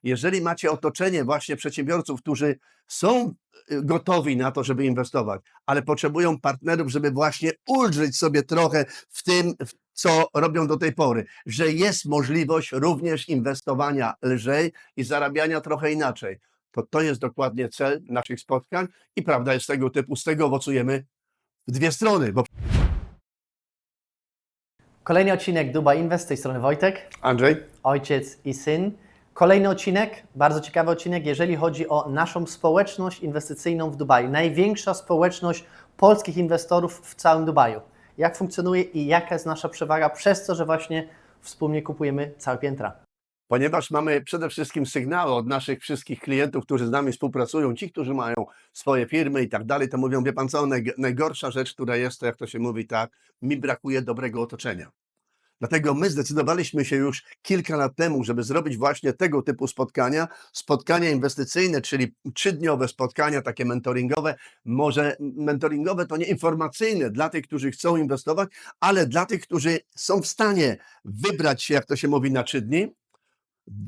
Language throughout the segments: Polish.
Jeżeli macie otoczenie właśnie przedsiębiorców, którzy są gotowi na to, żeby inwestować, ale potrzebują partnerów, żeby właśnie ulżyć sobie trochę w tym, co robią do tej pory, że jest możliwość również inwestowania lżej i zarabiania trochę inaczej. To jest dokładnie cel naszych spotkań i prawda jest tego typu, z tego owocujemy w dwie strony. Bo... Kolejny odcinek Dubai Invest, z tej strony Wojtek, Andrzej? ojciec i syn. Kolejny odcinek, bardzo ciekawy odcinek, jeżeli chodzi o naszą społeczność inwestycyjną w Dubaju. Największa społeczność polskich inwestorów w całym Dubaju. Jak funkcjonuje i jaka jest nasza przewaga przez to, że właśnie wspólnie kupujemy całe piętra. Ponieważ mamy przede wszystkim sygnały od naszych wszystkich klientów, którzy z nami współpracują, ci, którzy mają swoje firmy i tak dalej, to mówią, wie pan co, najgorsza rzecz, która jest, to jak to się mówi, tak, mi brakuje dobrego otoczenia. Dlatego my zdecydowaliśmy się już kilka lat temu, żeby zrobić właśnie tego typu spotkania inwestycyjne, czyli 3-dniowe spotkania, takie mentoringowe, może mentoringowe to nie informacyjne dla tych, którzy chcą inwestować, ale dla tych, którzy są w stanie wybrać się, jak to się mówi, na 3 dni,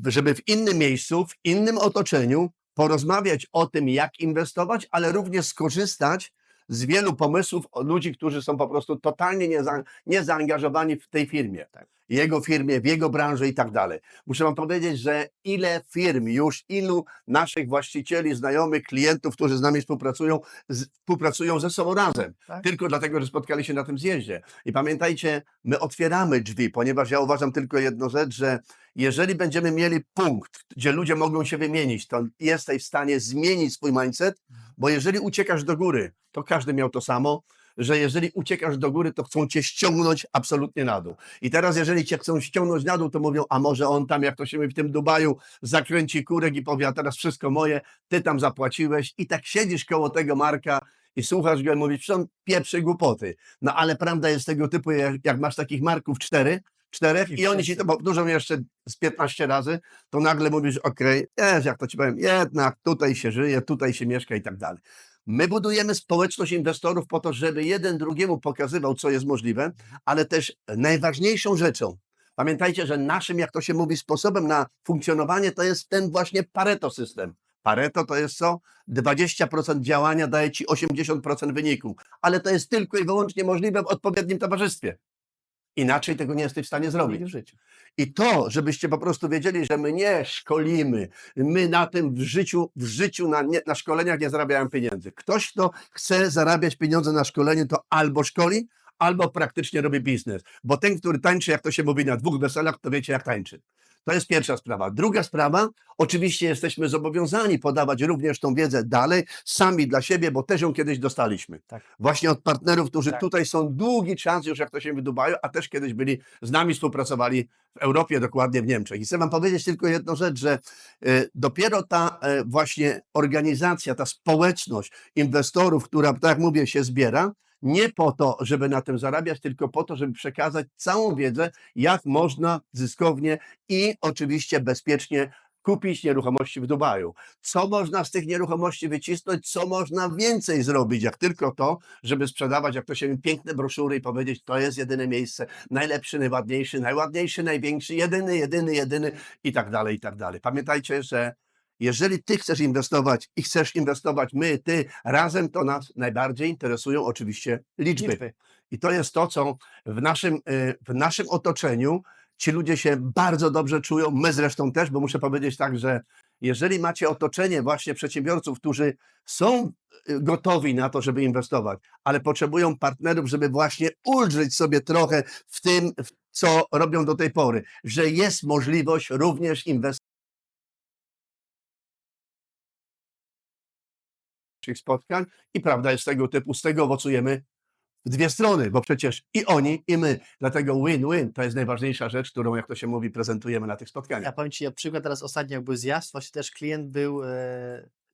żeby w innym miejscu, w innym otoczeniu porozmawiać o tym, jak inwestować, ale również skorzystać z wielu pomysłów od ludzi, którzy są po prostu totalnie niezaangażowani w tej firmie, jego firmie, w jego branży i tak dalej. Muszę wam powiedzieć, że ile firm już, ilu naszych właścicieli, znajomych, klientów, którzy z nami współpracują ze sobą razem. Tak. Tylko dlatego, że spotkali się na tym zjeździe. I pamiętajcie, my otwieramy drzwi, ponieważ ja uważam tylko jedną rzecz, że jeżeli będziemy mieli punkt, gdzie ludzie mogą się wymienić, to jesteś w stanie zmienić swój mindset, bo jeżeli uciekasz do góry, to każdy miał to samo, że jeżeli uciekasz do góry, to chcą cię ściągnąć absolutnie na dół. I teraz jeżeli cię chcą ściągnąć na dół, to mówią, a może on tam, jak to się mówi w tym Dubaju, zakręci kurek i powie, a teraz wszystko moje, ty tam zapłaciłeś i tak siedzisz koło tego Marka i słuchasz go i mówisz, że on pieprzy głupoty. No ale prawda jest tego typu, jak masz takich Marków czterech i oni ci to powtórzą jeszcze z 15 razy, to nagle mówisz, okej, jak to ci powiem, jednak tutaj się żyje, tutaj się mieszka i tak dalej. My budujemy społeczność inwestorów po to, żeby jeden drugiemu pokazywał, co jest możliwe, ale też najważniejszą rzeczą, pamiętajcie, że naszym, jak to się mówi, sposobem na funkcjonowanie to jest ten właśnie Pareto system. Pareto to jest co? 20% działania daje ci 80% wyniku, ale to jest tylko i wyłącznie możliwe w odpowiednim towarzystwie. Inaczej tego nie jesteś w stanie zrobić w życiu. I to, żebyście po prostu wiedzieli, że my nie szkolimy, my na tym w życiu na szkoleniach nie zarabiamy pieniędzy. Ktoś, kto chce zarabiać pieniądze na szkoleniu, to albo szkoli, albo praktycznie robi biznes. Bo ten, który tańczy, jak to się mówi, na 2 weselach, to wiecie, jak tańczy. To jest pierwsza sprawa. Druga sprawa, oczywiście jesteśmy zobowiązani podawać również tą wiedzę dalej, sami dla siebie, bo też ją kiedyś dostaliśmy. Tak. Właśnie od partnerów, którzy Tak. tutaj są długi czas już, jak to się wydubają, a też kiedyś byli z nami, współpracowali w Europie, dokładnie w Niemczech. I chcę wam powiedzieć tylko jedną rzecz, że dopiero ta właśnie organizacja, ta społeczność inwestorów, która, tak jak mówię, się zbiera, nie po to, żeby na tym zarabiać, tylko po to, żeby przekazać całą wiedzę, jak można zyskownie i oczywiście bezpiecznie kupić nieruchomości w Dubaju. Co można z tych nieruchomości wycisnąć, co można więcej zrobić, jak tylko to, żeby sprzedawać, jak to się mówi, piękne broszury i powiedzieć, to jest jedyne miejsce, najlepszy, najładniejszy, największy, jedyny i tak dalej, i tak dalej. Pamiętajcie, że jeżeli ty chcesz inwestować i chcesz inwestować my, ty razem, to nas najbardziej interesują oczywiście liczby. I to jest to, co w naszym otoczeniu ci ludzie się bardzo dobrze czują, my zresztą też, bo muszę powiedzieć tak, że jeżeli macie otoczenie właśnie przedsiębiorców, którzy są gotowi na to, żeby inwestować, ale potrzebują partnerów, żeby właśnie ulżyć sobie trochę w tym, co robią do tej pory, że jest możliwość również inwestować spotkań i prawda jest tego typu, z tego owocujemy w dwie strony, bo przecież i oni, i my. Dlatego win-win to jest najważniejsza rzecz, którą, jak to się mówi, prezentujemy na tych spotkaniach. Ja powiem ci, na przykład teraz ostatnio jak był zjazd, właśnie też klient był,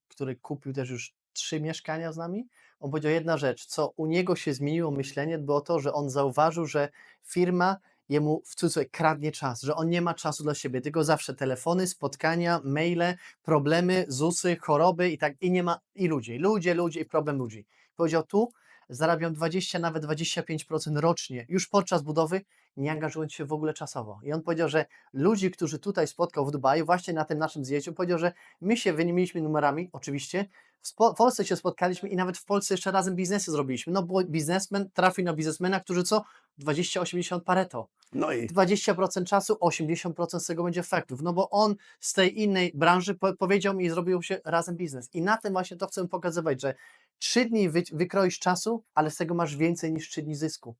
który kupił też już 3 mieszkania z nami. On powiedział jedna rzecz, co u niego się zmieniło myślenie, było to, że on zauważył, że firma jemu w cudzysłowie kradnie czas, że on nie ma czasu dla siebie, tylko zawsze telefony, spotkania, maile, problemy, ZUS-y, choroby i tak, i nie ma, i ludzie i problem ludzi. Powiedział tu, zarabiam 20, nawet 25% rocznie, już podczas budowy nie angażując się w ogóle czasowo. I on powiedział, że ludzi, którzy tutaj spotkał w Dubaju, właśnie na tym naszym zjeździe, powiedział, że my się wymieniliśmy numerami, oczywiście, w Polsce się spotkaliśmy i nawet w Polsce jeszcze razem biznesy zrobiliśmy. No bo biznesmen trafił na biznesmena, którzy co? 20-80 Pareto. No i 20% czasu, 80% z tego będzie efektów. No bo on z tej innej branży powiedział mi i zrobił się razem biznes. I na tym właśnie to chcę pokazywać, że 3 dni wykroisz czasu, ale z tego masz więcej niż 3 dni zysku.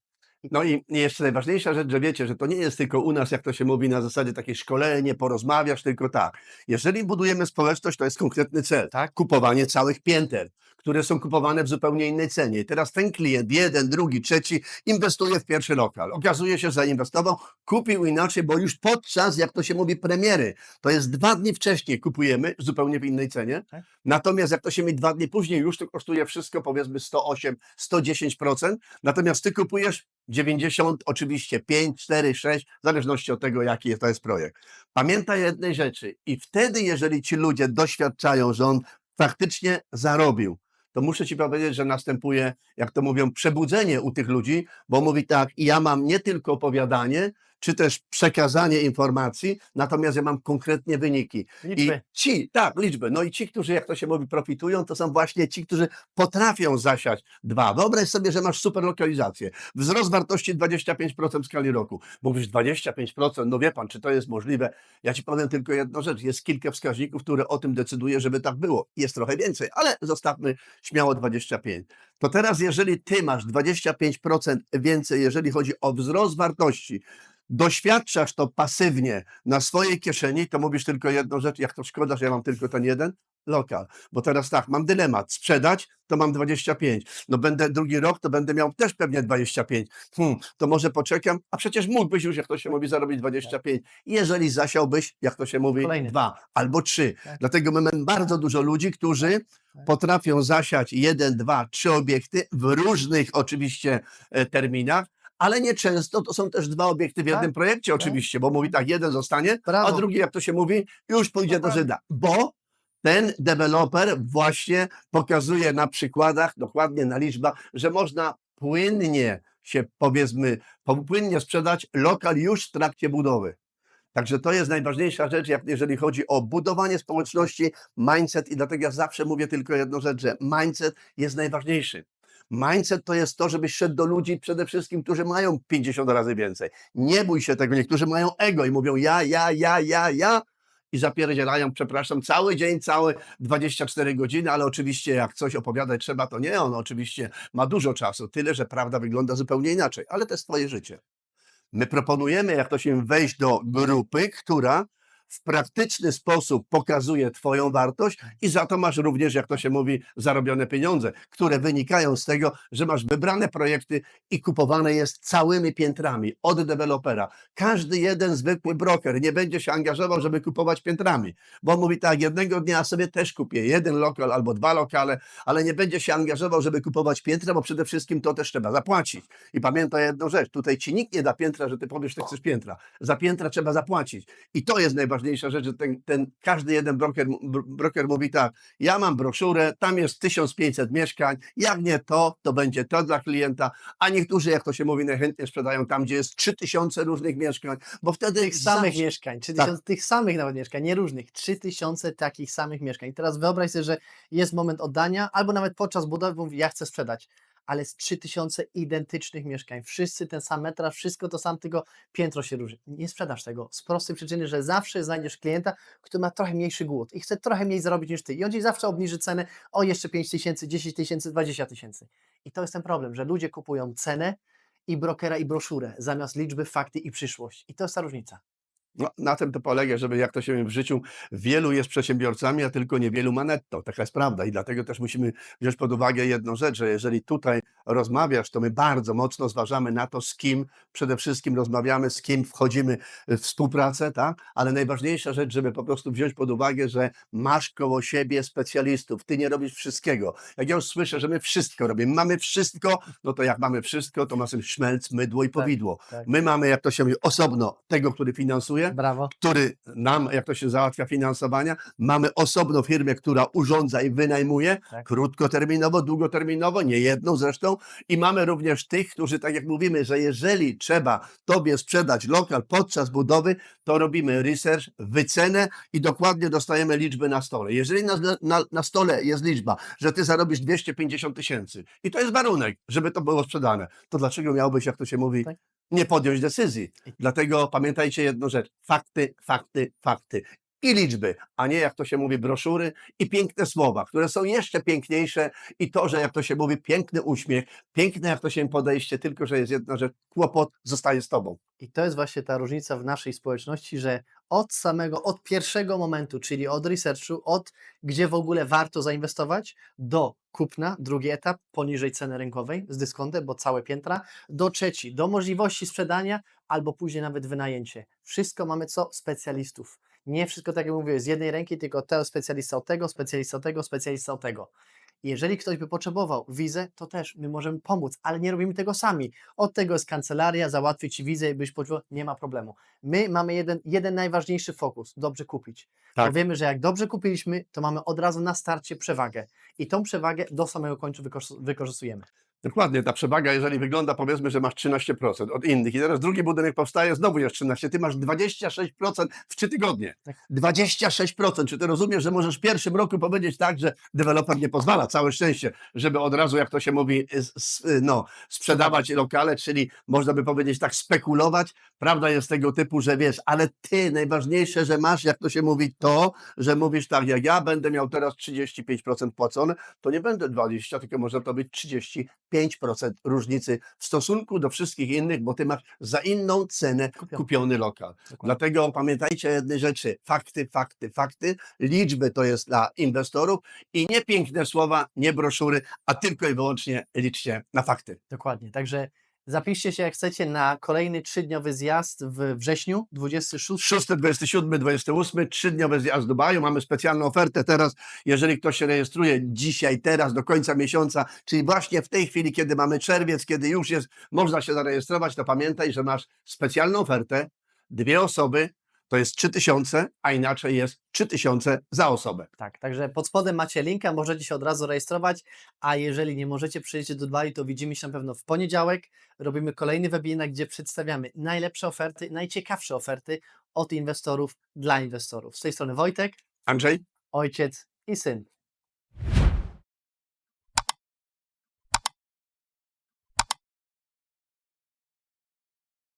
No i jeszcze najważniejsza rzecz, że wiecie, że to nie jest tylko u nas, jak to się mówi, na zasadzie takie szkolenie, porozmawiasz, tylko tak. Jeżeli budujemy społeczność, to jest konkretny cel. Tak. Kupowanie całych pięter, które są kupowane w zupełnie innej cenie. I teraz ten klient, jeden, drugi, trzeci, inwestuje w pierwszy lokal. Okazuje się, że zainwestował, kupił inaczej, bo już podczas, jak to się mówi, premiery, to jest 2 dni wcześniej kupujemy, zupełnie w innej cenie. Tak. Natomiast jak to się mówi 2 dni później, już to kosztuje wszystko, powiedzmy 108, 110%. Natomiast ty kupujesz 90, oczywiście 5, 4, 6, w zależności od tego, jaki to jest projekt. Pamiętaj jednej rzeczy i wtedy, jeżeli ci ludzie doświadczają, że on faktycznie zarobił, to muszę ci powiedzieć, że następuje, jak to mówią, przebudzenie u tych ludzi, bo mówi tak, ja mam nie tylko opowiadanie, czy też przekazanie informacji, natomiast ja mam konkretnie wyniki. Liczby. I ci, tak, liczby, no i ci, którzy, jak to się mówi, profitują, to są właśnie ci, którzy potrafią zasiać 2. Wyobraź sobie, że masz super lokalizację. Wzrost wartości 25% w skali roku. Mówisz 25%, no wie pan, czy to jest możliwe? Ja ci powiem tylko jedną rzecz. Jest kilka wskaźników, które o tym decyduje, żeby tak było. Jest trochę więcej, ale zostawmy śmiało 25. To teraz, jeżeli ty masz 25% więcej, jeżeli chodzi o wzrost wartości, doświadczasz to pasywnie na swojej kieszeni, to mówisz tylko jedną rzecz, jak to szkoda, że ja mam tylko ten jeden lokal. Bo teraz tak, mam dylemat, sprzedać, to mam 25. No będę drugi rok, to będę miał też pewnie 25. To może poczekam, a przecież mógłbyś już, jak to się mówi, zarobić 25. Jeżeli zasiałbyś, jak to się mówi, Kolejny. 2 albo 3. Tak. Dlatego my mamy bardzo dużo ludzi, którzy Tak. potrafią zasiać 1, 2, 3 obiekty w różnych oczywiście terminach, ale nieczęsto to są też 2 obiekty w jednym Tak, projekcie oczywiście, bo mówi tak, jeden zostanie, a Brawo. drugi, jak to się mówi, już pójdzie do Dokładnie. Żyda, bo ten deweloper właśnie pokazuje na przykładach, dokładnie na liczbach, że można płynnie się, powiedzmy, płynnie sprzedać lokal już w trakcie budowy. Także to jest najważniejsza rzecz, jeżeli chodzi o budowanie społeczności, mindset i dlatego ja zawsze mówię tylko jedną rzecz, że mindset jest najważniejszy. Mindset to jest to, żebyś szedł do ludzi przede wszystkim, którzy mają 50 razy więcej. Nie bój się tego, niektórzy mają ego i mówią ja i zapierdzielają, przepraszam, cały dzień, całe 24 godziny, ale oczywiście jak coś opowiadać trzeba, to nie, on oczywiście ma dużo czasu, tyle, że prawda wygląda zupełnie inaczej, ale to jest twoje życie. My proponujemy, jak to się wejść do grupy, która w praktyczny sposób pokazuje twoją wartość i za to masz również, jak to się mówi, zarobione pieniądze, które wynikają z tego, że masz wybrane projekty i kupowane jest całymi piętrami od dewelopera. Każdy jeden zwykły broker nie będzie się angażował, żeby kupować piętrami, bo on mówi tak, jednego dnia sobie też kupię 1 lokal albo 2 lokale, ale nie będzie się angażował, żeby kupować piętra, bo przede wszystkim to też trzeba zapłacić. I pamiętaj jedną rzecz, tutaj ci nikt nie da piętra, że ty powiesz, że chcesz piętra. Za piętra trzeba zapłacić. I to jest najważniejsza rzecz, że każdy jeden broker mówi tak, ja mam broszurę, tam jest 1500 mieszkań, jak nie to, to będzie to dla klienta, a niektórzy, jak to się mówi, najchętniej sprzedają tam, gdzie jest 3000 różnych mieszkań, bo wtedy Tych samych zawsze- mieszkań, 3000, tych samych nawet mieszkań, nie różnych, 3000 takich samych mieszkań. I teraz wyobraź sobie, że jest moment oddania, albo nawet podczas budowy mówi, ja chcę sprzedać, ale z 3000 identycznych mieszkań, wszyscy ten sam metraż, wszystko to sam, tylko piętro się różni. Nie sprzedasz tego z prostej przyczyny, że zawsze znajdziesz klienta, który ma trochę mniejszy głód i chce trochę mniej zarobić niż ty. I on ci zawsze obniży cenę o jeszcze 5000, 10 000, 20 000. I to jest ten problem, że ludzie kupują cenę i brokera i broszurę zamiast liczby, fakty i przyszłość. I to jest ta różnica. No, na tym to polega, żeby jak to się mówi w życiu, wielu jest przedsiębiorcami, a tylko niewielu ma netto. Taka jest prawda i dlatego też musimy wziąć pod uwagę jedną rzecz, że jeżeli tutaj rozmawiasz, to my bardzo mocno zważamy na to, z kim przede wszystkim rozmawiamy, z kim wchodzimy w współpracę, tak? Ale najważniejsza rzecz, żeby po prostu wziąć pod uwagę, że masz koło siebie specjalistów, ty nie robisz wszystkiego. Jak ja już słyszę, że my wszystko robimy, mamy wszystko, no to jak mamy wszystko, to mamy szmelc, mydło i powidło. tak. My mamy, jak to się mówi, osobno tego, który finansuje, pracuje, Brawo. który nam, jak to się załatwia finansowania, mamy osobną firmę, która urządza i wynajmuje, Tak. krótkoterminowo, długoterminowo, nie jedną zresztą, i mamy również tych, którzy, tak jak mówimy, że jeżeli trzeba tobie sprzedać lokal podczas budowy, to robimy research, wycenę i dokładnie dostajemy liczby na stole. Jeżeli na stole jest liczba, że ty zarobisz 250 000 i to jest warunek, żeby to było sprzedane, to dlaczego miałbyś, jak to się mówi, Tak. nie podjąć decyzji? Dlatego pamiętajcie jedną rzecz, fakty, fakty, fakty i liczby, a nie, jak to się mówi, broszury i piękne słowa, które są jeszcze piękniejsze i to, że, jak to się mówi, piękny uśmiech, piękne, jak to się podejście, tylko że jest jedna rzecz, kłopot zostaje z tobą. I to jest właśnie ta różnica w naszej społeczności, że od pierwszego momentu, czyli od researchu, gdzie w ogóle warto zainwestować, do kupna, drugi etap, poniżej ceny rynkowej z dyskontem, bo całe piętra, do trzeci, do możliwości sprzedania, albo później nawet wynajęcie. Wszystko mamy specjalistów. Nie wszystko, tak jak mówię, z jednej ręki, tylko ten specjalista od tego, specjalista od tego, specjalista od tego. I jeżeli ktoś by potrzebował wizę, to też my możemy pomóc, ale nie robimy tego sami. Od tego jest kancelaria, załatwię Ci wizę i byś potrzebował, nie ma problemu. My mamy jeden najważniejszy fokus, dobrze kupić. Tak. Bo wiemy, że jak dobrze kupiliśmy, to mamy od razu na starcie przewagę. I tą przewagę do samego końca wykorzystujemy. Dokładnie, ta przewaga, jeżeli wygląda, powiedzmy, że masz 13% od innych i teraz drugi budynek powstaje, znowu jest 13%, ty masz 26% w 3 tygodnie. Tak. 26%. Czy ty rozumiesz, że możesz w pierwszym roku powiedzieć tak, że deweloper nie pozwala, całe szczęście, żeby od razu, jak to się mówi, sprzedawać lokale, czyli można by powiedzieć tak, spekulować. Prawda jest tego typu, że wiesz, ale ty najważniejsze, że masz, jak to się mówi, to, że mówisz tak, jak ja będę miał teraz 35% płacone, to nie będę 20, tylko może to być 35% różnicy w stosunku do wszystkich innych, bo ty masz za inną cenę kupiony lokal. Dokładnie. Dlatego pamiętajcie jednej rzeczy, fakty, fakty, fakty, liczby to jest dla inwestorów i nie piękne słowa, nie broszury, a tylko i wyłącznie liczcie na fakty. Dokładnie. Także zapiszcie się, jak chcecie, na kolejny 3-dniowy zjazd w wrześniu, 26. 6, 27, 28, 3-dniowy zjazd z Dubaju. Mamy specjalną ofertę teraz, jeżeli ktoś się rejestruje dzisiaj, teraz, do końca miesiąca, czyli właśnie w tej chwili, kiedy mamy czerwiec, kiedy już jest, można się zarejestrować, to pamiętaj, że masz specjalną ofertę, 2 osoby, to jest 3000, a inaczej jest 3000 za osobę. Tak, także pod spodem macie linka, możecie się od razu rejestrować, a jeżeli nie możecie przyjść do Dubaju, to widzimy się na pewno w poniedziałek. Robimy kolejny webinar, gdzie przedstawiamy najlepsze oferty, najciekawsze oferty od inwestorów dla inwestorów. Z tej strony Wojtek, Andrzej? ojciec i syn.